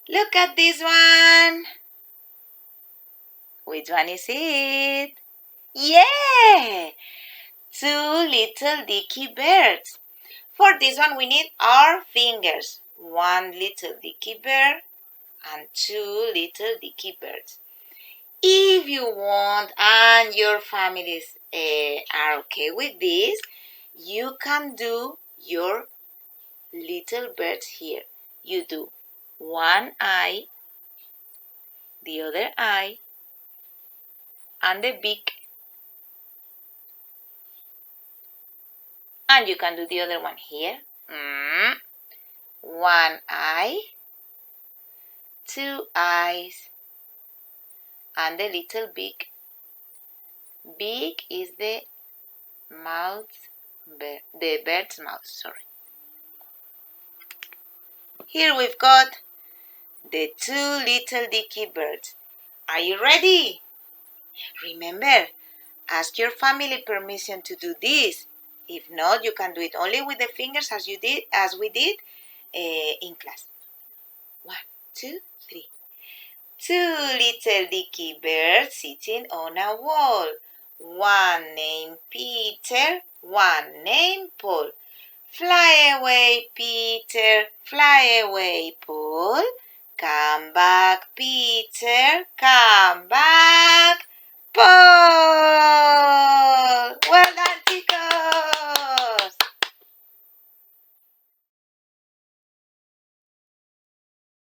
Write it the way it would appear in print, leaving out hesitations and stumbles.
Look at this one. Which one is it? Yeah! Two little dicky birds. For this one, we need our fingers. One little dicky bird and two little dicky birds. If you want and your families are okay with this, you can do your little birds here. You do one eye, the other eye, and the beak. And you can do the other one here. One eye, two eyes, and the little beak. Beak is the mouth, the bird's mouth, sorry. Here we've got the two little dicky birds. Are you ready? Remember, ask your family permission to do this. If not, you can do it only with the fingers as we did in class. 1, 2, 3. Two little dicky birds sitting on a wall. One named Peter, one named Paul. Fly away, Peter, fly away, Paul. Come back, Peter, come back, Paul.